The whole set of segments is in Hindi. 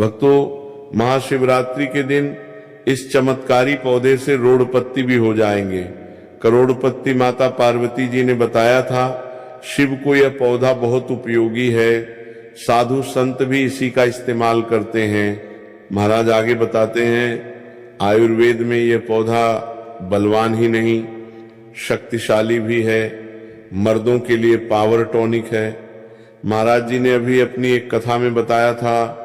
भक्तों, महाशिवरात्रि के दिन इस चमत्कारी पौधे से रोड़पत्ती भी हो जाएंगे। करोड़पत्ती माता पार्वती जी ने बताया था, शिव को यह पौधा बहुत उपयोगी है, साधु संत भी इसी का इस्तेमाल करते हैं। महाराज आगे बताते हैं, आयुर्वेद में यह पौधा बलवान ही नहीं, शक्तिशाली भी है, मर्दों के लिए पावर टॉनिक है। महाराज जी ने अभी अपनी एक कथा में बताया था,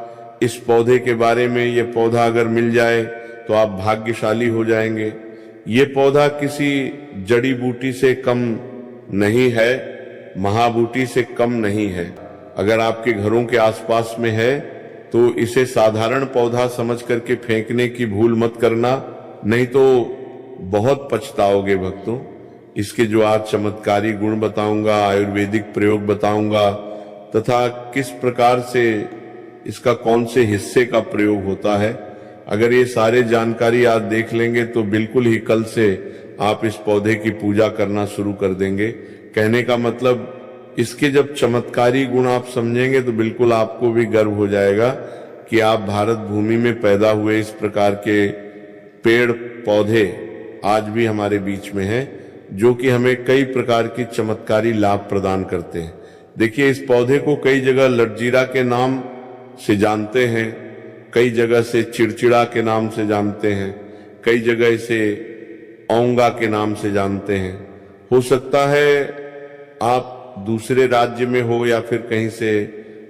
इस पौधे के बारे में, यह पौधा अगर मिल जाए तो आप भाग्यशाली हो जाएंगे। ये पौधा किसी जड़ी बूटी से कम नहीं है, महाबूटी से कम नहीं है। अगर आपके घरों के आसपास में है तो इसे साधारण पौधा समझ करके फेंकने की भूल मत करना, नहीं तो बहुत पछताओगे भक्तों। इसके जो आज चमत्कारी गुण बताऊंगा, आयुर्वेदिक प्रयोग बताऊंगा तथा किस प्रकार से इसका कौन से हिस्से का प्रयोग होता है, अगर ये सारे जानकारी आज देख लेंगे तो बिल्कुल ही कल से आप इस पौधे की पूजा करना शुरू कर देंगे। कहने का मतलब, इसके जब चमत्कारी गुण आप समझेंगे तो बिल्कुल आपको भी गर्व हो जाएगा कि आप भारत भूमि में पैदा हुए इस प्रकार के पेड़ पौधे आज भी हमारे बीच में हैं, जो कि हमें कई प्रकार की चमत्कारी लाभ प्रदान करते हैं। देखिए, इस पौधे को कई जगह लटजीरा के नाम से जानते हैं, कई जगह से चिड़चिड़ा के नाम से जानते हैं, कई जगह इसे औंगा के नाम से जानते हैं। हो सकता है आप दूसरे राज्य में हो या फिर कहीं से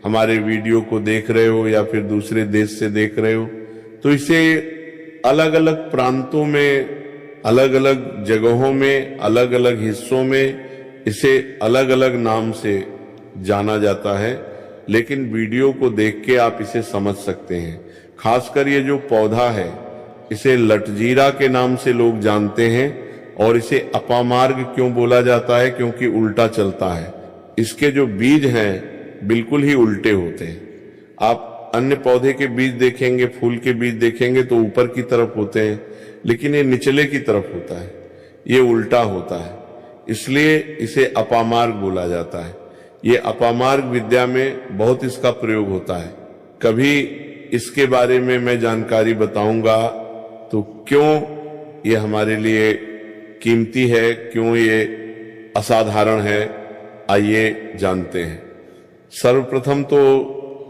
हमारे वीडियो को देख रहे हो या फिर दूसरे देश से देख रहे हो, तो इसे अलग अलग प्रांतों में, अलग अलग जगहों में, अलग अलग हिस्सों में इसे अलग अलग नाम से जाना जाता है। लेकिन वीडियो को देख के आप इसे समझ सकते हैं। खासकर ये जो पौधा है, इसे लटजीरा के नाम से लोग जानते हैं और इसे अपामार्ग क्यों बोला जाता है, क्योंकि उल्टा चलता है। इसके जो बीज हैं बिल्कुल ही उल्टे होते हैं। आप अन्य पौधे के बीज देखेंगे, फूल के बीज देखेंगे तो ऊपर की तरफ होते हैं, लेकिन ये निचले की तरफ होता है, ये उल्टा होता है, इसलिए इसे अपामार्ग बोला जाता है। ये अपामार्ग विद्या में बहुत इसका प्रयोग होता है। कभी इसके बारे में मैं जानकारी बताऊंगा तो क्यों ये हमारे लिए कीमती है, क्यों ये असाधारण है, आइए जानते हैं। सर्वप्रथम तो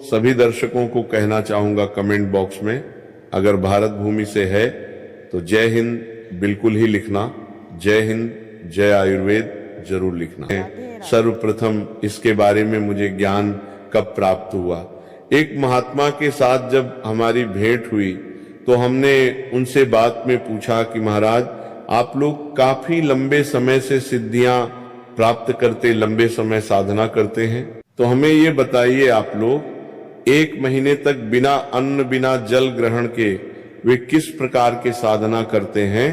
सभी दर्शकों को कहना चाहूंगा कमेंट बॉक्स में, अगर भारत भूमि से है तो जय हिंद बिल्कुल ही लिखना, जय हिंद, जय आयुर्वेद जरूर लिखना। सर्वप्रथम इसके बारे में मुझे ज्ञान कब प्राप्त हुआ, एक महात्मा के साथ जब हमारी भेंट हुई तो हमने उनसे बात में पूछा कि महाराज, आप लोग काफी लंबे समय से सिद्धियां प्राप्त करते, लंबे समय साधना करते हैं, तो हमें ये बताइए, आप लोग 1 महीने तक बिना अन्न बिना जल ग्रहण के वे किस प्रकार के साधना करते हैं।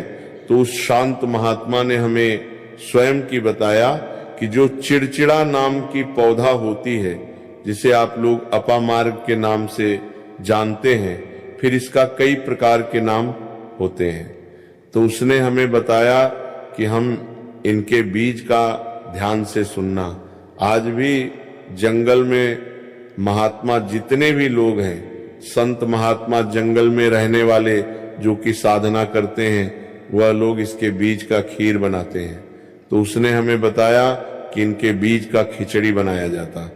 तो उस शांत महात्मा ने हमें स्वयं की बताया कि जो चिड़चिड़ा नाम की पौधा होती है, जिसे आप लोग अपामार्ग के नाम से जानते हैं, फिर इसका कई प्रकार के नाम होते हैं। तो उसने हमें बताया कि हम इनके बीज का ध्यान से सुनना। आज भी जंगल में महात्मा जितने भी लोग हैं, संत महात्मा जंगल में रहने वाले जो कि साधना करते हैं, वह लोग इसके बीज का खीर बनाते हैं। तो उसने हमें बताया कि इनके बीज का खिचड़ी बनाया जाता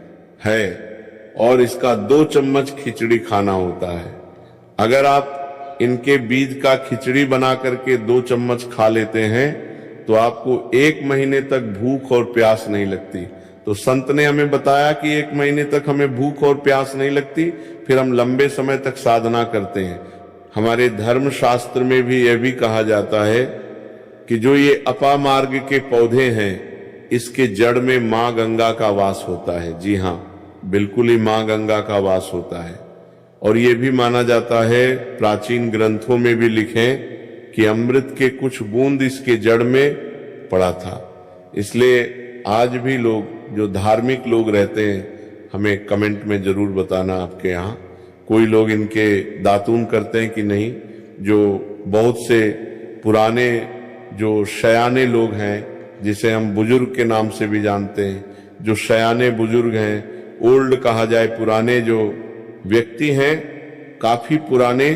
है और इसका 2 चम्मच खिचड़ी खाना होता है। अगर आप इनके बीज का खिचड़ी बना करके 2 चम्मच खा लेते हैं तो आपको 1 महीने तक भूख और प्यास नहीं लगती। तो संत ने हमें बताया कि 1 महीने तक हमें भूख और प्यास नहीं लगती, फिर हम लंबे समय तक साधना करते हैं। हमारे धर्म शास्त्र में भी यह भी कहा जाता है कि जो ये अपामार्ग के पौधे हैं, इसके जड़ में मां गंगा का वास होता है। जी हाँ, बिल्कुल ही मां गंगा का वास होता है। और ये भी माना जाता है, प्राचीन ग्रंथों में भी लिखें कि अमृत के कुछ बूंद इसके जड़ में पड़ा था। इसलिए आज भी लोग, जो धार्मिक लोग रहते हैं, हमें कमेंट में जरूर बताना आपके यहाँ कोई लोग इनके दातून करते हैं कि नहीं। जो बहुत से पुराने जो शयाने लोग हैं, जिसे हम बुजुर्ग के नाम से भी जानते हैं, जो शयाने बुजुर्ग हैं, ओल्ड कहा जाए, पुराने जो व्यक्ति हैं, काफी पुराने,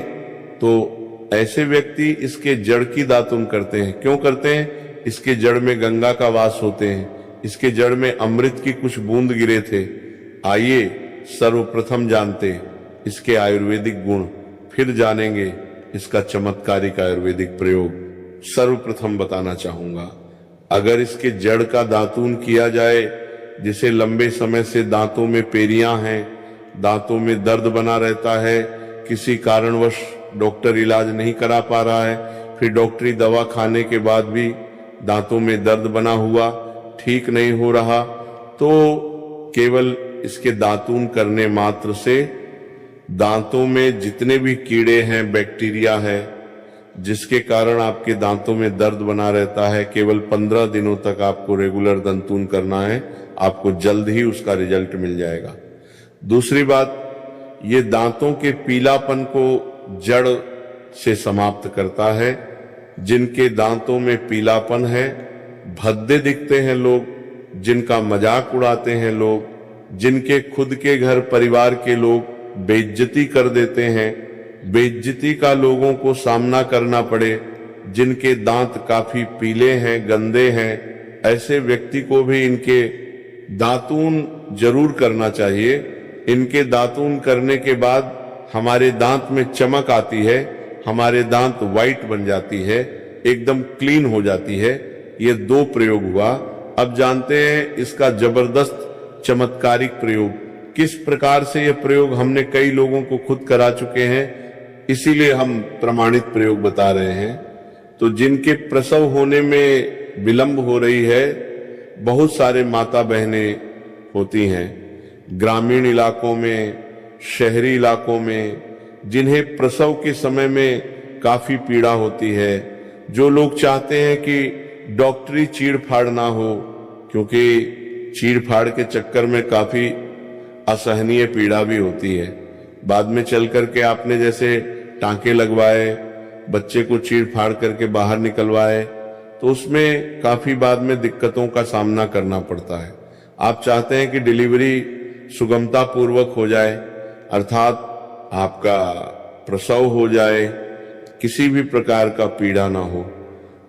तो ऐसे व्यक्ति इसके जड़ की दातुन करते हैं। क्यों करते हैं? इसके जड़ में गंगा का वास होते हैं, इसके जड़ में अमृत की कुछ बूंद गिरे थे। आइए सर्वप्रथम जानते इसके आयुर्वेदिक गुण, फिर जानेंगे इसका चमत्कारिक आयुर्वेदिक प्रयोग। सर्वप्रथम बताना चाहूंगा, अगर इसके जड़ का दातून किया जाए, जिसे लंबे समय से दांतों में पेरियां हैं, दांतों में दर्द बना रहता है, किसी कारणवश डॉक्टर इलाज नहीं करा पा रहा है, फिर डॉक्टरी दवा खाने के बाद भी दांतों में दर्द बना हुआ, ठीक नहीं हो रहा, तो केवल इसके दातून करने मात्र से दांतों में जितने भी कीड़े हैं, बैक्टीरिया है, जिसके कारण आपके दांतों में दर्द बना रहता है, केवल 15 दिनों तक आपको रेगुलर दंतून करना है, आपको जल्द ही उसका रिजल्ट मिल जाएगा। दूसरी बात, ये दांतों के पीलापन को जड़ से समाप्त करता है। जिनके दांतों में पीलापन है, भद्दे दिखते हैं लोग, जिनका मजाक उड़ाते हैं लोग, जिनके खुद के घर परिवार के लोग बेइज्जती कर देते हैं, बेइज्जती का लोगों को सामना करना पड़े, जिनके दांत काफी पीले हैं, गंदे हैं, ऐसे व्यक्ति को भी इनके दातून जरूर करना चाहिए। इनके दातून करने के बाद हमारे दांत में चमक आती है, हमारे दांत वाइट बन जाती है, एकदम क्लीन हो जाती है। ये 2 प्रयोग हुआ। अब जानते हैं इसका जबरदस्त चमत्कारिक प्रयोग। किस प्रकार से यह प्रयोग हमने कई लोगों को खुद करा चुके हैं, इसीलिए हम प्रमाणित प्रयोग बता रहे हैं। तो जिनके प्रसव होने में विलंब हो रही है, बहुत सारे माता बहनें होती हैं ग्रामीण इलाकों में, शहरी इलाकों में, जिन्हें प्रसव के समय में काफी पीड़ा होती है, जो लोग चाहते हैं कि डॉक्टरी चीड़-फाड़ ना हो, क्योंकि चीड़-फाड़ के चक्कर में काफी असहनीय पीड़ा भी होती है। बाद में चल करके आपने जैसे टांके लगवाए, बच्चे को चीड़-फाड़ करके बाहर निकलवाए, तो उसमें काफी बाद में दिक्कतों का सामना करना पड़ता है। आप चाहते हैं कि डिलीवरी सुगमता पूर्वक हो जाए, अर्थात आपका प्रसव हो जाए, किसी भी प्रकार का पीड़ा ना हो।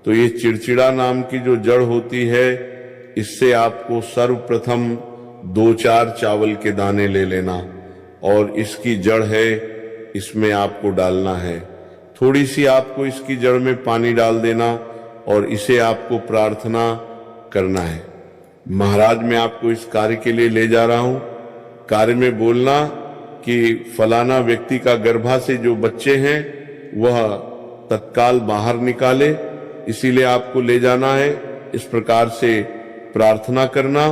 तो ये चिड़चिड़ा नाम की जो जड़ होती है, इससे आपको सर्वप्रथम 2-4 चावल के दाने ले लेना, और इसकी जड़ है, इसमें आपको डालना है। थोड़ी सी आपको इसकी जड़ में पानी डाल देना, और इसे आपको प्रार्थना करना है। महाराज, मैं आपको इस कार्य के लिए ले जा रहा हूं, कार्य में बोलना कि फलाना व्यक्ति का गर्भाशय जो बच्चे हैं वह तत्काल बाहर निकाले, इसीलिए आपको ले जाना है। इस प्रकार से प्रार्थना करना,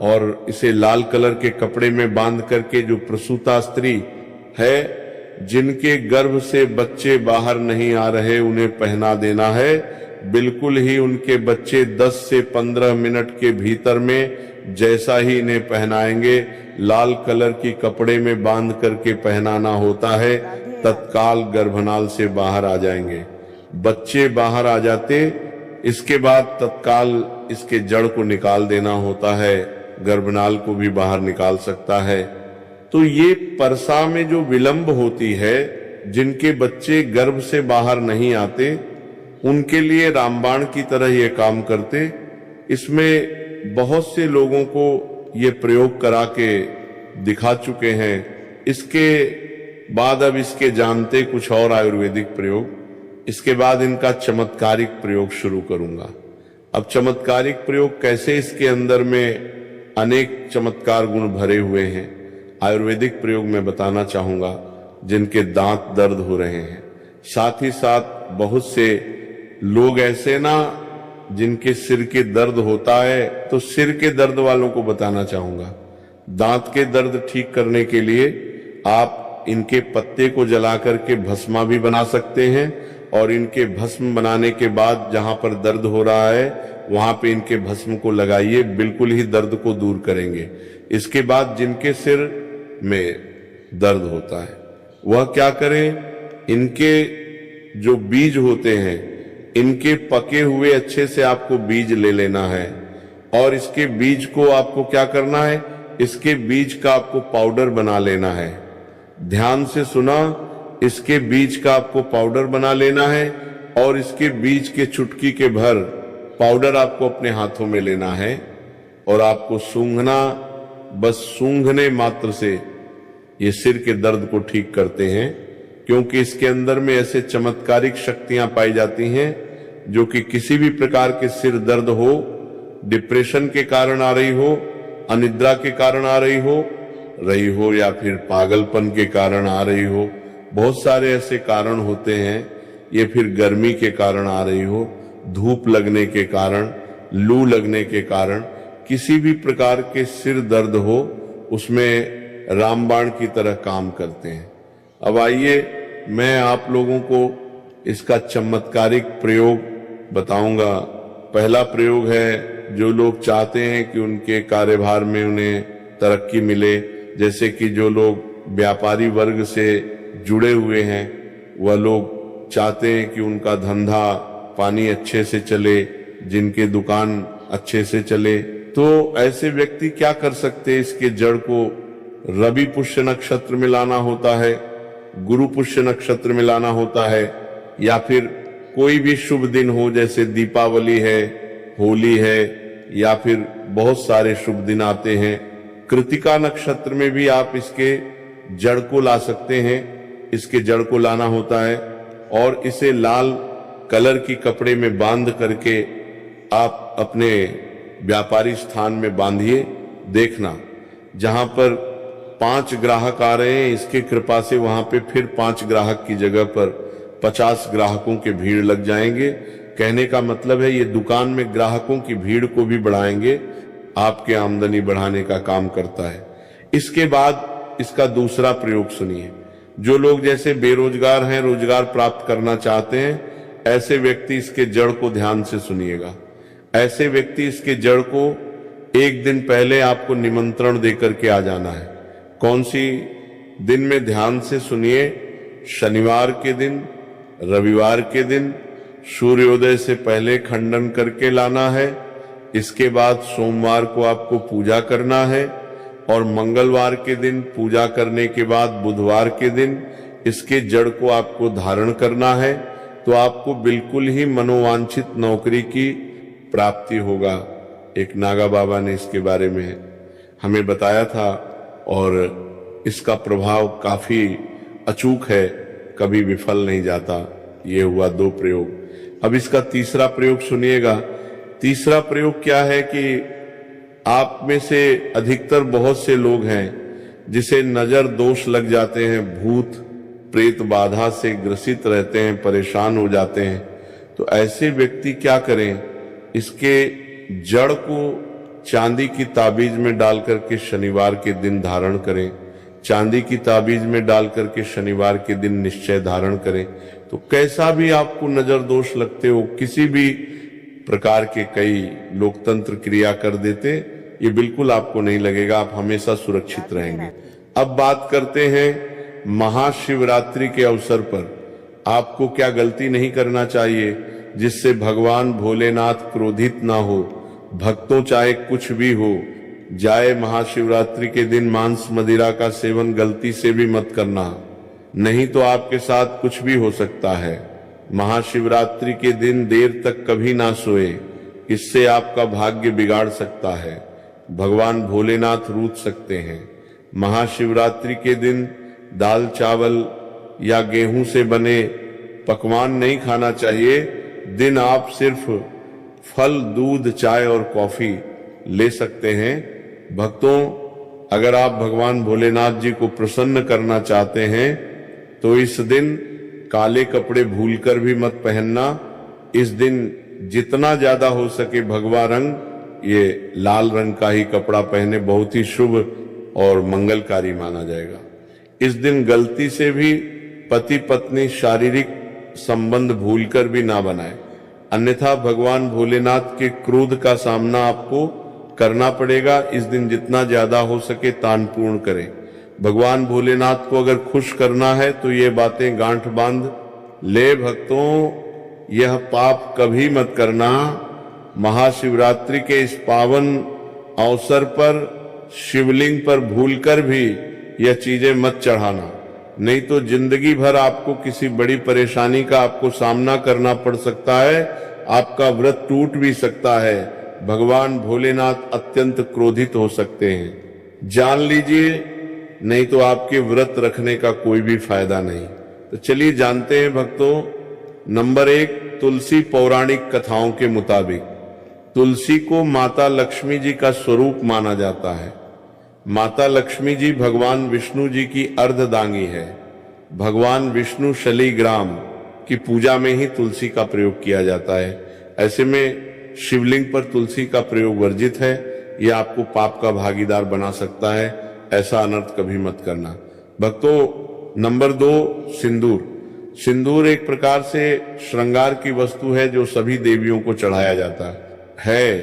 और इसे लाल कलर के कपड़े में बांध करके जो प्रसूता स्त्री है, जिनके गर्भ से बच्चे बाहर नहीं आ रहे, उन्हें पहना देना है। बिल्कुल ही उनके बच्चे 10 से 15 मिनट के भीतर में जैसा ही इन्हें पहनाएंगे, लाल कलर की कपड़े में बांध करके पहनाना होता है, तत्काल गर्भनाल से बाहर आ जाएंगे। बच्चे बाहर आ जाते, इसके बाद तत्काल इसके जड़ को निकाल देना होता है, गर्भनाल को भी बाहर निकाल सकता है। तो ये परसा में जो विलंब होती है, जिनके बच्चे गर्भ से बाहर नहीं आते, उनके लिए रामबाण की तरह ये काम करते। इसमें बहुत से लोगों को ये प्रयोग करा के दिखा चुके हैं। इसके बाद अब इसके जानते कुछ और आयुर्वेदिक प्रयोग, इसके बाद इनका चमत्कारिक प्रयोग शुरू करूंगा। अब चमत्कारिक प्रयोग कैसे, इसके अंदर में अनेक चमत्कार गुण भरे हुए हैं। आयुर्वेदिक प्रयोग में बताना चाहूंगा, जिनके दांत दर्द हो रहे हैं, साथ ही साथ बहुत से लोग ऐसे ना जिनके सिर के दर्द होता है, तो सिर के दर्द वालों को बताना चाहूंगा। दांत के दर्द ठीक करने के लिए आप इनके पत्ते को जला करके भस्मा भी बना सकते हैं, और इनके भस्म बनाने के बाद जहां पर दर्द हो रहा है वहां पे इनके भस्म को लगाइए, बिल्कुल ही दर्द को दूर करेंगे। इसके बाद जिनके सिर में दर्द होता है वह क्या करें, इनके जो बीज होते हैं, इनके पके हुए अच्छे से आपको बीज ले लेना है, और इसके बीज को आपको क्या करना है, इसके बीज का आपको पाउडर बना लेना है। ध्यान से सुना, इसके बीज का आपको पाउडर बना लेना है और इसके बीज के चुटकी के भर पाउडर आपको अपने हाथों में लेना है और आपको सूंघना, बस सूंघने मात्र से ये सिर के दर्द को ठीक करते हैं, क्योंकि इसके अंदर में ऐसे चमत्कारिक शक्तियां पाई जाती हैं जो कि किसी भी प्रकार के सिर दर्द हो, डिप्रेशन के कारण आ रही हो, अनिद्रा के कारण आ रही हो या फिर पागलपन के कारण आ रही हो, बहुत सारे ऐसे कारण होते हैं। ये फिर गर्मी के कारण आ रही हो, धूप लगने के कारण, लू लगने के कारण, किसी भी प्रकार के सिर दर्द हो, उसमें रामबाण की तरह काम करते हैं। अब आइए मैं आप लोगों को इसका चमत्कारिक प्रयोग बताऊंगा। पहला प्रयोग है, जो लोग चाहते हैं कि उनके कार्यभार में उन्हें तरक्की मिले, जैसे कि जो लोग व्यापारी वर्ग से जुड़े हुए हैं, वह लोग चाहते हैं कि उनका धंधा पानी अच्छे से चले, जिनके दुकान अच्छे से चले, तो ऐसे व्यक्ति क्या कर सकते हैं? इसके जड़ को रवि पुष्य नक्षत्र में लाना होता है, गुरु पुष्य नक्षत्र में लाना होता है, या फिर कोई भी शुभ दिन हो, जैसे दीपावली है, होली है, या फिर बहुत सारे शुभ दिन आते हैं। कृतिका नक्षत्र में भी आप इसके जड़ को ला सकते हैं। इसके जड़ को लाना होता है और इसे लाल कलर की कपड़े में बांध करके आप अपने व्यापारी स्थान में बांधिए। देखना, जहां पर 5 ग्राहक आ रहे हैं, इसके कृपा से वहां पे फिर 5 ग्राहक की जगह पर 50 ग्राहकों के भीड़ लग जाएंगे। कहने का मतलब है ये दुकान में ग्राहकों की भीड़ को भी बढ़ाएंगे, आपके आमदनी बढ़ाने का काम करता है। इसके बाद इसका दूसरा प्रयोग सुनिए। जो लोग जैसे बेरोजगार हैं, रोजगार प्राप्त करना चाहते हैं, ऐसे व्यक्ति इसके जड़ को ध्यान से सुनिएगा। ऐसे व्यक्ति इसके जड़ को एक दिन पहले आपको निमंत्रण देकर के आ जाना है। कौन सी दिन में? ध्यान से सुनिए। शनिवार के दिन, रविवार के दिन, सूर्योदय से पहले खंडन करके लाना है। इसके बाद सोमवार को आपको पूजा करना है और मंगलवार के दिन पूजा करने के बाद बुधवार के दिन इसके जड़ को आपको धारण करना है। तो आपको बिल्कुल ही मनोवांछित नौकरी की प्राप्ति होगा। एक नागा बाबा ने इसके बारे में हमें बताया था और इसका प्रभाव काफी अचूक है, कभी विफल नहीं जाता। ये हुआ 2 प्रयोग। अब इसका तीसरा प्रयोग सुनिएगा। तीसरा प्रयोग क्या है कि आप में से अधिकतर बहुत से लोग हैं जिसे नजर दोष लग जाते हैं, भूत प्रेत बाधा से ग्रसित रहते हैं, परेशान हो जाते हैं। तो ऐसे व्यक्ति क्या करें? इसके जड़ को चांदी की ताबीज में डाल करके शनिवार के दिन धारण करें। चांदी की ताबीज में डाल करके शनिवार के दिन निश्चय धारण करें। तो कैसा भी आपको नजर दोष लगते हो, किसी भी प्रकार के कई लोकतंत्र क्रिया कर देते, ये बिल्कुल आपको नहीं लगेगा, आप हमेशा सुरक्षित रहेंगे। अब बात करते हैं महाशिवरात्रि के अवसर पर आपको क्या गलती नहीं करना चाहिए जिससे भगवान भोलेनाथ क्रोधित ना हो। भक्तों चाहे कुछ भी हो जाए, महाशिवरात्रि के दिन मांस मदिरा का सेवन गलती से भी मत करना, नहीं तो आपके साथ कुछ भी हो सकता है। महाशिवरात्रि के दिन देर तक कभी ना सोए, इससे आपका भाग्य बिगाड़ सकता है। भगवान भोलेनाथ रूठ सकते हैं। महाशिवरात्रि के दिन दाल चावल या गेहूं से बने पकवान नहीं खाना चाहिए। दिन आप सिर्फ फल, दूध, चाय और कॉफी ले सकते हैं। भक्तों, अगर आप भगवान भोलेनाथ जी को प्रसन्न करना चाहते हैं तो इस दिन काले कपड़े भूलकर भी मत पहनना। इस दिन जितना ज्यादा हो सके भगवा रंग, ये लाल रंग का ही कपड़ा पहने, बहुत ही शुभ और मंगलकारी माना जाएगा। इस दिन गलती से भी पति पत्नी शारीरिक संबंध भूलकर भी ना बनाए, अन्यथा भगवान भोलेनाथ के क्रोध का सामना आपको करना पड़ेगा। इस दिन जितना ज्यादा हो सके तान पूर्ण करें। भगवान भोलेनाथ को अगर खुश करना है तो ये बातें गांठ बांध ले। भक्तों, यह पाप कभी मत करना। महाशिवरात्रि के इस पावन अवसर पर शिवलिंग पर भूलकर भी यह चीजें मत चढ़ाना। नहीं तो जिंदगी भर आपको किसी बड़ी परेशानी का आपको सामना करना पड़ सकता है, आपका व्रत टूट भी सकता है। भगवान भोलेनाथ अत्यंत क्रोधित हो सकते हैं, जान लीजिए, नहीं तो आपके व्रत रखने का कोई भी फायदा नहीं। तो चलिए जानते हैं भक्तों। नंबर 1, तुलसी पौराणिक कथाओं के मुताबिक तुलसी को माता लक्ष्मी जी का स्वरूप माना जाता है। माता लक्ष्मी जी भगवान विष्णु जी की अर्धदांगी है। भगवान विष्णु शलीग्राम की पूजा में ही तुलसी का प्रयोग किया जाता है। ऐसे में शिवलिंग पर तुलसी का प्रयोग वर्जित है। यह आपको पाप का भागीदार बना सकता है। ऐसा अनर्थ कभी मत करना। भक्तों, नंबर 2, सिंदूर। सिंदूर एक प्रकार से श्रृंगार की वस्तु है जो सभी देवियों को चढ़ाया जाता है,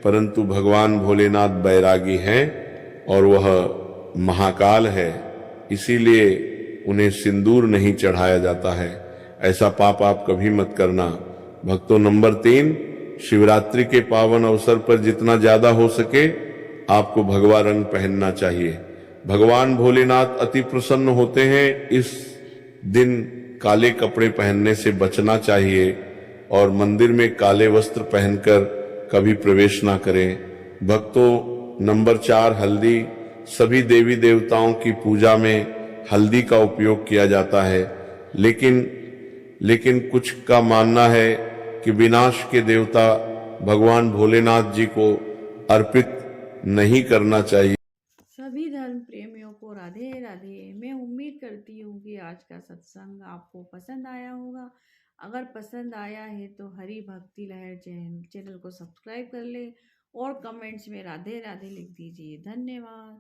परंतु भगवान भोलेनाथ बैरागी हैं और वह महाकाल है, इसीलिए उन्हें सिंदूर नहीं चढ़ाया जाता है। ऐसा पाप आप कभी मत करना। भक्तों, नंबर 3, शिवरात्रि के पावन अवसर पर जितना ज्यादा हो सके आपको भगवा रंग पहनना चाहिए। भगवान भोलेनाथ अति प्रसन्न होते हैं। इस दिन काले कपड़े पहनने से बचना चाहिए और मंदिर में काले वस्त्र पहनकर कभी प्रवेश ना करें। भक्तों, नंबर 4, हल्दी। सभी देवी देवताओं की पूजा में हल्दी का उपयोग किया जाता है, लेकिन कुछ का मानना है कि विनाश के देवता भगवान भोलेनाथ जी को अर्पित नहीं करना चाहिए। सभी धर्म प्रेमियों को राधे राधे। मैं उम्मीद करती हूँ कि आज का सत्संग आपको पसंद आया होगा। अगर पसंद आया है तो हरि भक्ति लहर चैनल को सब्सक्राइब कर ले और कमेंट्स में राधे राधे लिख दीजिए। धन्यवाद।